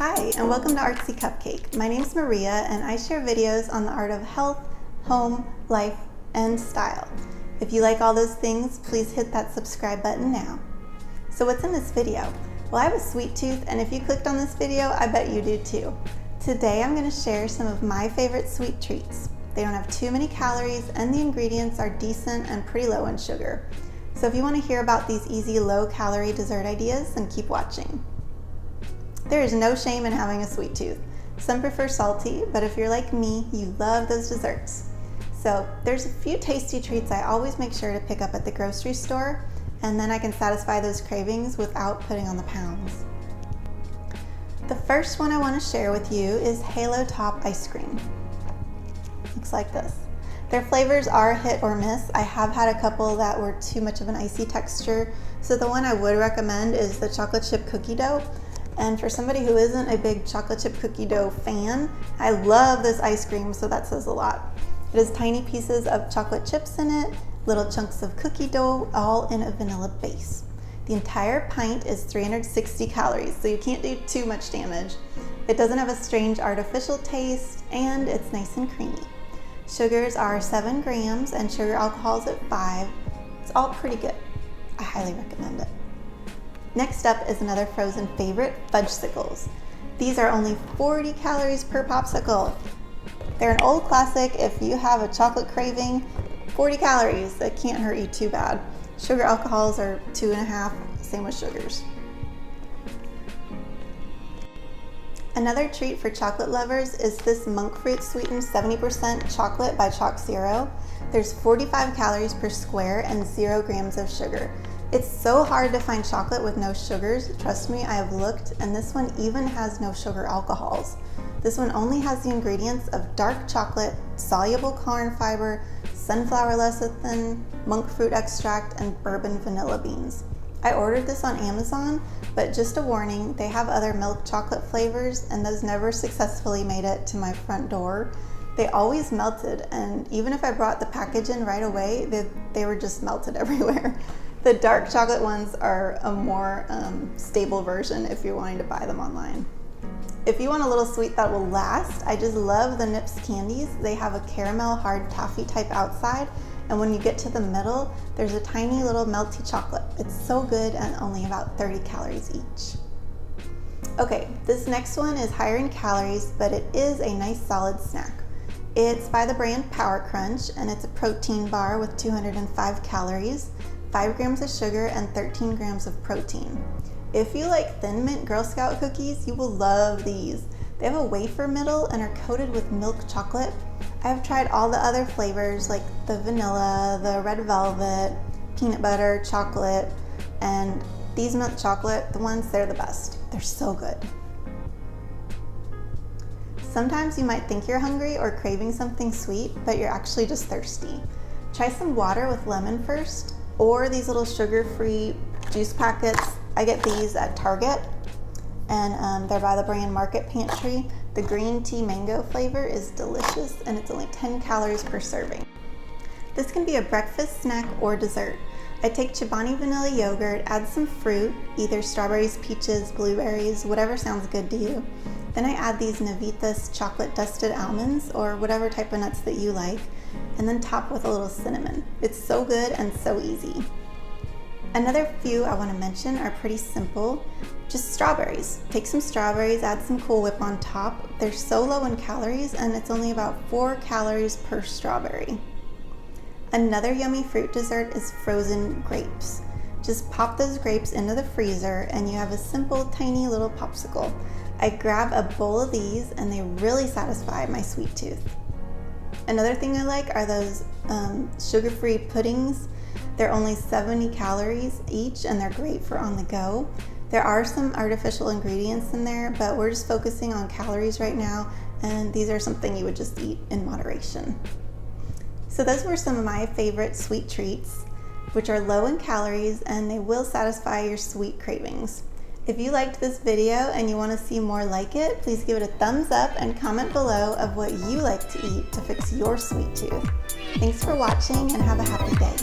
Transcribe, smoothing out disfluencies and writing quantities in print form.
Hi, and welcome to Artsy Cupcake. My name's Maria, and I share videos on the art of health, home, life, and style. If you like all those things, please hit that subscribe button now. So what's in this video? Well, I have a sweet tooth, and if you clicked on this video, I bet you do too. Today, I'm going to share some of my favorite sweet treats. They don't have too many calories, and the ingredients are decent and pretty low in sugar. So if you want to hear about these easy, low-calorie dessert ideas, then keep watching. There is no shame in having a sweet tooth. Some prefer salty, but if you're like me, you love those desserts. So there's a few tasty treats I always make sure to pick up at the grocery store, and then I can satisfy those cravings without putting on the pounds. The first one I want to share with you is Halo Top ice cream. Looks like this. Their flavors are hit or miss. I have had a couple that were too much of an icy texture, so the one I would recommend is the chocolate chip cookie dough. And for somebody who isn't a big chocolate chip cookie dough fan, I love this ice cream, so that says a lot. It has tiny pieces of chocolate chips in it, little chunks of cookie dough, all in a vanilla base. The entire pint is 360 calories, so you can't do too much damage. It doesn't have a strange artificial taste, and it's nice and creamy. Sugars are 7 grams, and sugar alcohol's at 5. It's all pretty good. I highly recommend it. Next up is another frozen favorite, Fudgesicles. These are only 40 calories per popsicle. They're an old classic. If you have a chocolate craving, 40 calories, that can't hurt you too bad. Sugar alcohols are 2.5, same with sugars. Another treat for chocolate lovers is this monk fruit sweetened 70% chocolate by ChocZero. There's 45 calories per square and 0 grams of sugar. It's so hard to find chocolate with no sugars. Trust me, I have looked, and this one even has no sugar alcohols. This one only has the ingredients of dark chocolate, soluble corn fiber, sunflower lecithin, monk fruit extract, and bourbon vanilla beans. I ordered this on Amazon, but just a warning, they have other milk chocolate flavors, and those never successfully made it to my front door. They always melted, and even if I brought the package in right away, they were just melted everywhere. The dark chocolate ones are a more stable version if you're wanting to buy them online. If you want a little sweet that will last, I just love the Nips Candies. They have a caramel hard toffee type outside, and when you get to the middle, there's a tiny little melty chocolate. It's so good and only about 30 calories each. Okay, this next one is higher in calories, but it is a nice solid snack. It's by the brand Power Crunch, and it's a protein bar with 205 calories. 5 grams of sugar and 13 grams of protein. If you like Thin Mint Girl Scout cookies, you will love these. They have a wafer middle and are coated with milk chocolate. I have tried all the other flavors like the vanilla, the red velvet, peanut butter, chocolate, and these milk chocolate, the ones, they're the best. They're so good. Sometimes you might think you're hungry or craving something sweet, but you're actually just thirsty. Try some water with lemon first, or these little sugar-free juice packets. I get these at Target, and they're by the brand Pantry. The green tea mango flavor is delicious, and it's only 10 calories per serving. This can be a breakfast snack or dessert. I take Chobani vanilla yogurt, add some fruit, either strawberries, peaches, blueberries, whatever sounds good to you. Then I add these Navitas chocolate dusted almonds, or whatever type of nuts that you like, and then top with a little cinnamon. It's so good and so easy. Another few I want to mention are pretty simple. Just strawberries. Take some strawberries, add some Cool Whip on top. They're so low in calories, and it's only about 4 calories per strawberry. Another yummy fruit dessert is frozen grapes. Just pop those grapes into the freezer, and you have a simple, tiny little popsicle. I grab a bowl of these, and they really satisfy my sweet tooth. Another thing I like are those sugar-free puddings. They're only 70 calories each, and they're great for on the go. There are some artificial ingredients in there, but we're just focusing on calories right now, and these are something you would just eat in moderation. So those were some of my favorite sweet treats, which are low in calories, and they will satisfy your sweet cravings. If you liked this video and you want to see more like it, please give it a thumbs up and comment below of what you like to eat to fix your sweet tooth. Thanks for watching, and have a happy day.